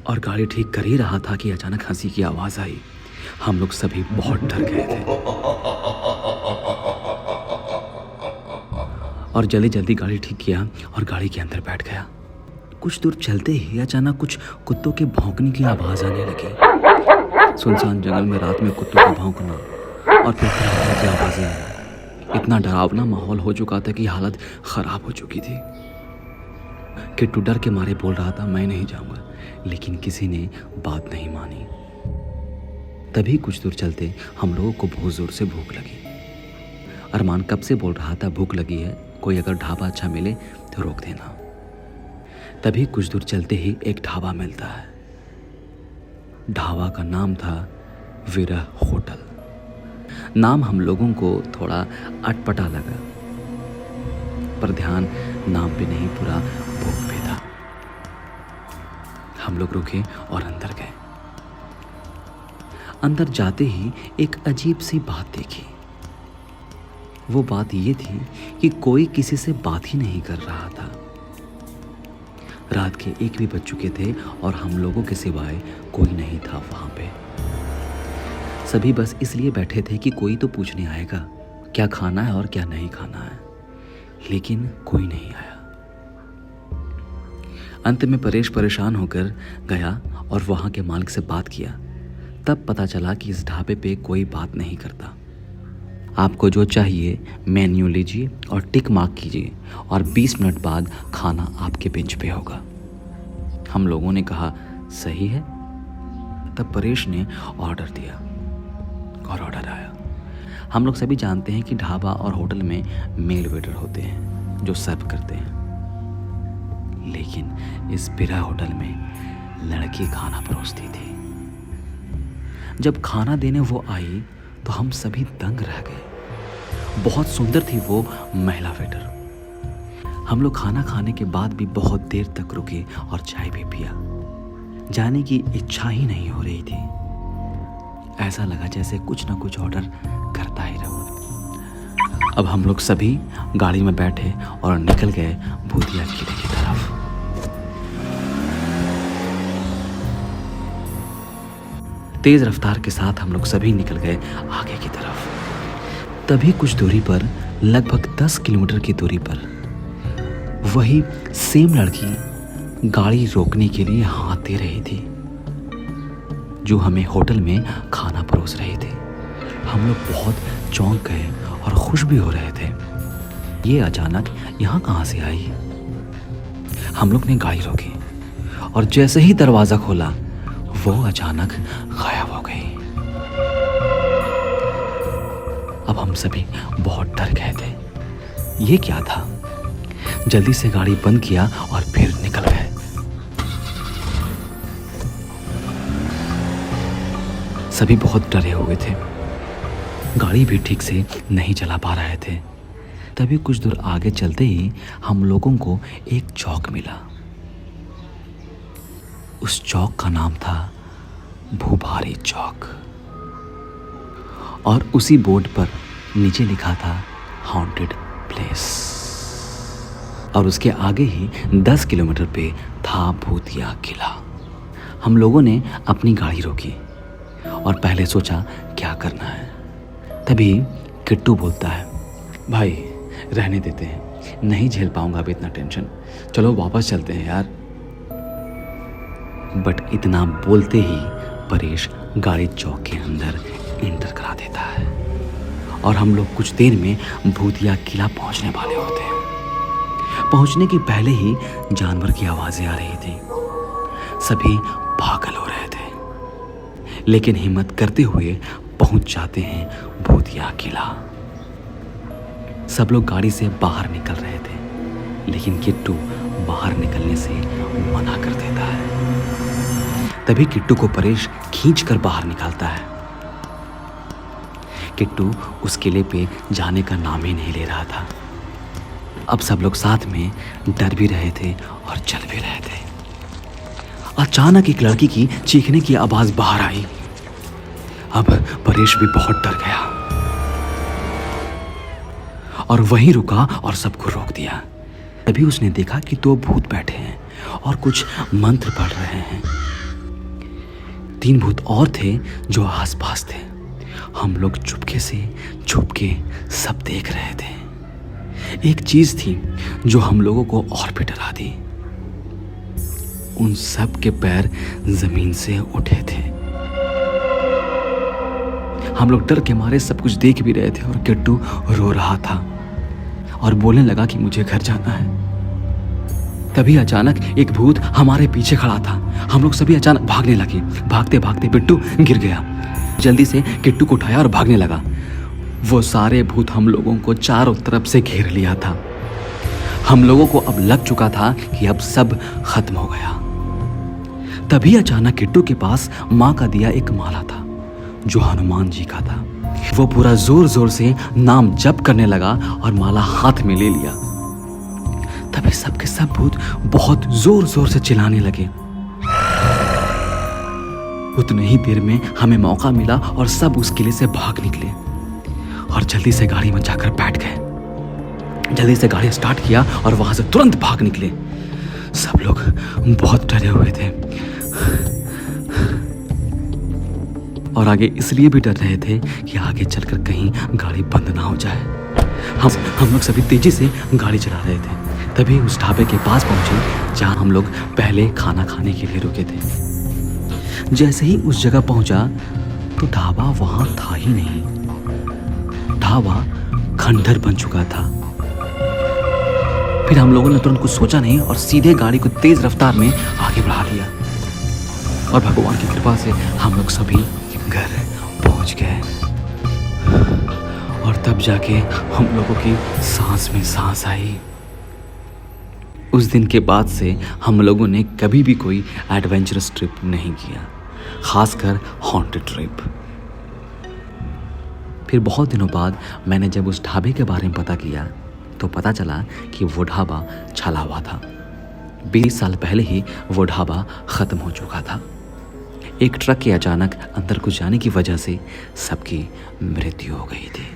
और गाड़ी ठीक कर ही रहा था कि अचानक हंसी की आवाज़ आई। हम लोग सभी बहुत डर गए थे और जल्दी जल्दी गाड़ी ठीक किया और गाड़ी के अंदर बैठ गया। कुछ दूर चलते ही अचानक कुछ कुत्तों के भौंकने की आवाज़ आने लगी। सुनसान जंगल में रात में कुत्तों का भौंकना और फिर की आवाज़ें आना। इतना डरावना माहौल हो चुका था कि हालत ख़राब हो चुकी थी। किट्टू डर के मारे बोल रहा था मैं नहीं जाऊंगा, लेकिन किसी ने बात नहीं मानी। तभी कुछ दूर चलते हम लोगों को बहुत ज़ोर से भूख लगी। अरमान कब से बोल रहा था भूख लगी है, कोई अगर ढाबा अच्छा मिले तो रोक देना। तभी कुछ दूर चलते ही एक ढाबा मिलता है। ढाबा का नाम था विरह होटल। नाम हम लोगों को थोड़ा अटपटा लगा, पर ध्यान नाम पे नहीं पूरा भूख पे था। हम लोग रुके और अंदर गए। अंदर जाते ही एक अजीब सी बात देखी। वो बात ये थी कि कोई किसी से बात ही नहीं कर रहा था। रात के 1 भी बज चुके थे और हम लोगों के सिवाय कोई नहीं था वहां पे। सभी बस इसलिए बैठे थे कि कोई तो पूछने आएगा क्या खाना है और क्या नहीं खाना है, लेकिन कोई नहीं आया। अंत में परेश परेशान होकर गया और वहां के मालिक से बात किया। तब पता चला कि इस ढाबे पे कोई बात नहीं करता। आपको जो चाहिए मेन्यू लीजिए और टिक मार्क कीजिए और 20 मिनट बाद खाना आपके बेंच पे होगा। हम लोगों ने कहा सही है। तब परेश ने ऑर्डर दिया और ऑर्डर आया। हम लोग सभी जानते हैं कि ढाबा और होटल में मेल वेटर होते हैं जो सर्व करते हैं, लेकिन इस बिरा होटल में लड़की खाना परोसती थी। जब खाना देने वो आई तो हम सभी दंग रह गए। बहुत सुंदर थी वो महिला वेटर। हम लोग खाना खाने के बाद भी बहुत देर तक रुके और चाय भी पिया। जाने की इच्छा ही नहीं हो रही थी। ऐसा लगा जैसे कुछ ना कुछ ऑर्डर करता ही रहूं। अब हम लोग सभी गाड़ी में बैठे और निकल गए भूतिया किले की तरफ। तेज रफ्तार के साथ हम लोग सभी निकल गए आगे की तरफ। तभी कुछ दूरी पर, लगभग 10 किलोमीटर की दूरी पर, वही सेम लड़की गाड़ी रोकने के लिए हाथ दे रही थी जो हमें होटल में खाना परोस रहे थे। हम लोग बहुत चौंक गए और खुश भी हो रहे थे। ये अचानक यहाँ कहाँ से आई? हम लोग ने गाड़ी रोकी और जैसे ही दरवाज़ा खोला वो अचानक गायब हो गई। अब हम सभी बहुत डर गए थे। ये क्या था? जल्दी से गाड़ी बंद किया और फिर निकल गए। सभी बहुत डरे हुए थे। गाड़ी भी ठीक से नहीं चला पा रहे थे। तभी कुछ दूर आगे चलते ही हम लोगों को एक चौक मिला। उस चौक का नाम था भूभारी चौक और उसी बोर्ड पर नीचे लिखा था हॉन्टेड प्लेस और उसके आगे ही 10 किलोमीटर पे था भूतिया किला। हम लोगों ने अपनी गाड़ी रोकी और पहले सोचा क्या करना है। तभी किट्टू बोलता है भाई रहने देते हैं, नहीं झेल पाऊंगा अभी इतना टेंशन, चलो वापस चलते हैं यार। बट इतना बोलते ही परेश गाड़ी चौक के अंदर एंटर करा देता है और हम लोग कुछ देर में भूतिया किला पहुंचने वाले होते हैं। पहुंचने के पहले ही जानवर की आवाजें आ रही थी। सभी पागल हो रहे थे, लेकिन हिम्मत करते हुए पहुंच जाते हैं भूतिया किला। सब लोग गाड़ी से बाहर निकल रहे थे, लेकिन किट्टू बाहर निकलने से मना कर देता है। तभी किट्टू को परेश खींचकर बाहर निकालता है। किट्टू उस किले पे जाने का नाम ही नहीं ले रहा था। अब सब लोग साथ में डर भी रहे थे और चल भी रहे थे। अचानक एक लड़की की चीखने की आवाज बाहर आई। अब परेश भी बहुत डर गया और वहीं रुका और सबको रोक दिया। तभी उसने देखा कि 2 भूत बैठे हैं और कुछ मंत्र पढ़ रहे हैं। 3 भूत और थे जो आसपास थे। हम लोग चुपके से छुप के सब देख रहे थे। एक चीज थी जो हम लोगों को और भी डरा दी। उन सब के पैर जमीन से उठे थे। हम लोग डर के मारे सब कुछ देख भी रहे थे और किट्टू रो रहा था और बोलने लगा कि मुझे घर जाना है। तभी अचानक एक भूत हमारे पीछे खड़ा था। हम लोग सभी अचानक भागने लगे। भागते भागते बिट्टू गिर गया। जल्दी से किट्टू को उठाया और भागने लगा। वो सारे भूत हम लोगों को चारों तरफ से घेर लिया था। हम लोगों को अब लग चुका था कि अब सब खत्म हो गया। तभी अचानक किट्टू के पास माँ का दिया एक माला था जो हनुमान जी का था। वो पूरा जोर जोर से नाम जप करने लगा और माला हाथ में ले लिया। तभी सबके सब भूत बहुत जोर जोर से चिल्लाने लगे। उतने ही देर में हमें मौका मिला और सब उस किले से भाग निकले और जल्दी से गाड़ी में जाकर बैठ गए। जल्दी से गाड़ी स्टार्ट किया और वहां से तुरंत भाग निकले। सब लोग बहुत डरे हुए थे और आगे इसलिए भी डर रहे थे कि आगे चलकर कहीं गाड़ी बंद ना हो जाए। हम लोग सभी तेजी से गाड़ी चला रहे थे। तभी उस ढाबे के पास पहुंचे जहां हम लोग पहले खाना खाने के लिए रुके थे। जैसे ही उस जगह पहुंचा तो ढाबा वहां था ही नहीं। ढाबा खंडहर बन चुका था। फिर हम लोगों ने तुरंत कुछ सोचा नहीं और सीधे गाड़ी को तेज रफ्तार में आगे बढ़ा दिया और भगवान की कृपा से हम लोग सभी घर पहुंच गए। और तब जाके हम लोगों की सांस में सांस आई। उस दिन के बाद से हम लोगों ने कभी भी कोई एडवेंचरस ट्रिप नहीं किया, खासकर हॉन्टेड ट्रिप। फिर बहुत दिनों बाद मैंने जब उस ढाबे के बारे में पता किया तो पता चला कि वो ढाबा छला हुआ था। 20 साल पहले ही वो ढाबा ख़त्म हो चुका था। एक ट्रक के अचानक अंदर घुस जाने की वजह से सबकी मृत्यु हो गई थी।